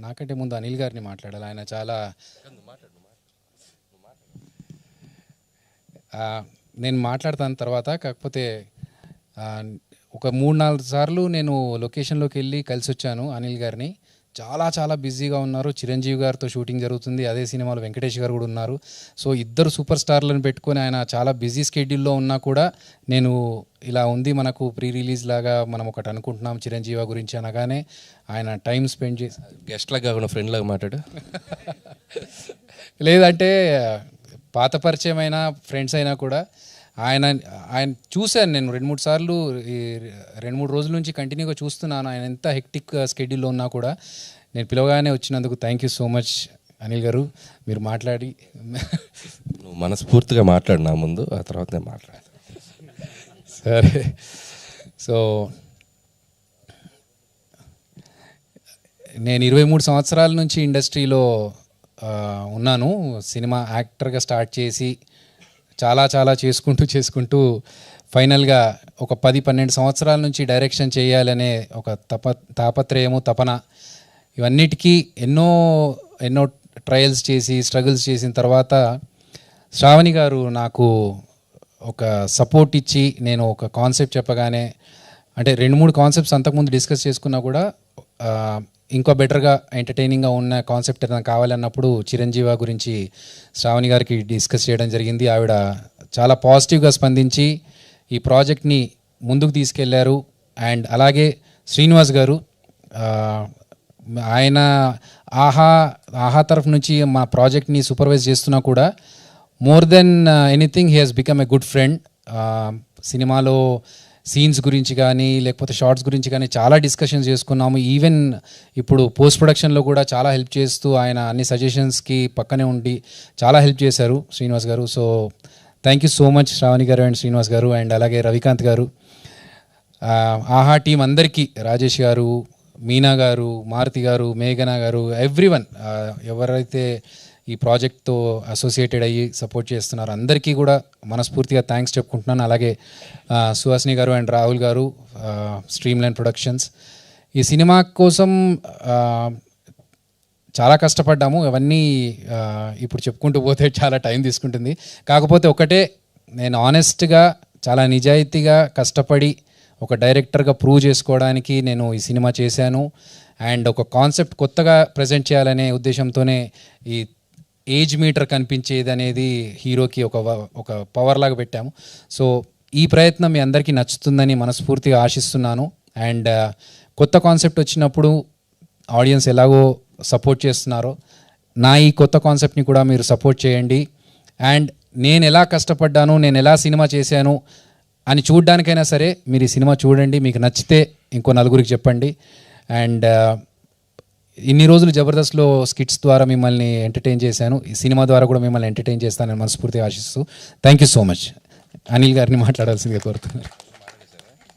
నాకంటే ముందు అనిల్ గారిని మాట్లాడాలి. ఆయన చాలా నేను మాట్లాడతాను తర్వాత. కాకపోతే ఒక 3-4 సార్లు నేను లొకేషన్లోకి వెళ్ళి కలిసి వచ్చాను అనిల్ గారిని. చాలా చాలా బిజీగా ఉన్నారు. చిరంజీవి గారితో షూటింగ్ జరుగుతుంది, అదే సినిమాలో వెంకటేష్ గారు కూడా ఉన్నారు. సో ఇద్దరు సూపర్ స్టార్లను పెట్టుకొని ఆయన చాలా బిజీ స్కెడ్యూల్లో ఉన్నా కూడా నేను ఇలా ఉంది మనకు ప్రీ రిలీజ్ లాగా మనం ఒకటి అనుకుంటున్నాం చిరంజీవి గురించి అనగానే ఆయన టైం స్పెండ్ చేసి గెస్ట్ లాగా కాకుండా ఫ్రెండ్ లాగా మాట్లాడు. లేదంటే పాత పరిచయం అయినా ఫ్రెండ్స్ అయినా కూడా ఆయన చూశాను నేను 2-3 సార్లు, ఈ 2-3 రోజుల నుంచి కంటిన్యూగా చూస్తున్నాను. ఆయన ఎంత హెక్టిక్ స్కెడ్యూల్లో ఉన్నా కూడా నేను పిలవగానే వచ్చినందుకు thank you so much Anil గారు. మీరు మాట్లాడి నువ్వు మనస్ఫూర్తిగా మాట్లాడు నా ముందు, ఆ తర్వాత నేను మాట్లాడతాను. సరే. సో నేను 23 సంవత్సరాల నుంచి ఇండస్ట్రీలో ఉన్నాను. సినిమా యాక్టర్గా స్టార్ట్ చేసి చాలా చాలా చేసుకుంటూ ఫైనల్గా ఒక 10-12 సంవత్సరాల నుంచి డైరెక్షన్ చేయాలనే ఒక తాపత్రయము, తపన, ఇవన్నిటికీ ఎన్నో ట్రయల్స్ చేసి స్ట్రగుల్స్ చేసిన తర్వాత శ్రావణి గారు నాకు ఒక సపోర్ట్ ఇచ్చి, నేను ఒక కాన్సెప్ట్ చెప్పగానే, అంటే 2-3 కాన్సెప్ట్స్ అంతకుముందు డిస్కస్ చేసుకున్నా కూడా ఇంకో బెటర్గా ఎంటర్టైనింగ్గా ఉన్న కాన్సెప్ట్ ఏదైనా కావాలన్నప్పుడు చిరంజీవి గురించి శ్రావణి గారికి డిస్కస్ చేయడం జరిగింది. ఆవిడ చాలా పాజిటివ్గా స్పందించి ఈ ప్రాజెక్ట్ని ముందుకు తీసుకెళ్లారు. అండ్ అలాగే శ్రీనివాస్ గారు, ఆయన ఆహా తరఫు నుంచి మా ప్రాజెక్ట్ని సూపర్వైజ్ చేస్తున్నా కూడా more than anything he has become a good friend. సినిమాలో సీన్స్ గురించి కానీ లేకపోతే షార్ట్స్ గురించి కానీ చాలా డిస్కషన్స్ చేసుకున్నాము. ఈవెన్ ఇప్పుడు పోస్ట్ ప్రొడక్షన్లో కూడా చాలా హెల్ప్ చేస్తూ ఆయన అన్ని సజెషన్స్కి పక్కనే ఉండి చాలా హెల్ప్ చేశారు Srinivas garu. So thank you so much Sravani garu and Srinivas గారు. అండ్ అలాగే రవికాంత్ గారు, ఆహా టీం అందరికీ, రాజేష్ గారు, మీనా గారు, మారుతి గారు, మేఘనా గారు, ఎవ్రీవన్ ఎవరైతే ఈ ప్రాజెక్ట్తో అసోసియేటెడ్ అయ్యి సపోర్ట్ చేస్తున్నారు అందరికీ కూడా మనస్ఫూర్తిగా థ్యాంక్స్ చెప్పుకుంటున్నాను. అలాగే సుహాసిని గారు అండ్ రాహుల్ గారు, స్ట్రీమ్ లైన్ ప్రొడక్షన్స్. ఈ సినిమా కోసం చాలా కష్టపడ్డాము. అవన్నీ ఇప్పుడు చెప్పుకుంటూ పోతే చాలా టైం తీసుకుంటుంది. కాకపోతే ఒకటే, నేను ఆనెస్ట్గా చాలా నిజాయితీగా కష్టపడి ఒక డైరెక్టర్గా ప్రూవ్ చేసుకోవడానికి నేను ఈ సినిమా చేశాను. అండ్ ఒక కాన్సెప్ట్ కొత్తగా ప్రజెంట్ చేయాలనే ఉద్దేశంతోనే ఈ ఏజ్ మీటర్ కనిపించేది అనేది హీరోకి ఒక పవర్ లాగా పెట్టాము. సో ఈ ప్రయత్నం మీ అందరికీ నచ్చుతుందని మనస్ఫూర్తిగా ఆశిస్తున్నాను. అండ్ కొత్త కాన్సెప్ట్ వచ్చినప్పుడు ఆడియన్స్ ఎలాగో సపోర్ట్ చేస్తున్నారో నా ఈ కొత్త కాన్సెప్ట్ని కూడా మీరు సపోర్ట్ చేయండి. అండ్ నేను ఎలా కష్టపడ్డాను, నేను ఎలా సినిమా చేశాను అని చూడడానికైనా సరే మీరు ఈ సినిమా చూడండి. మీకు నచ్చితే ఇంకో నలుగురికి చెప్పండి. అండ్ ఇన్ని రోజులు జబర్దస్త్లో స్కిట్స్ ద్వారా మిమ్మల్ని ఎంటర్టైన్ చేశాను, ఈ సినిమా ద్వారా కూడా మిమ్మల్ని ఎంటర్టైన్ చేస్తానని మనస్ఫూర్తిగా ఆశిస్తూ thank you so much. Anil గారిని మాట్లాడాల్సిందిగా కోరుతున్నారు.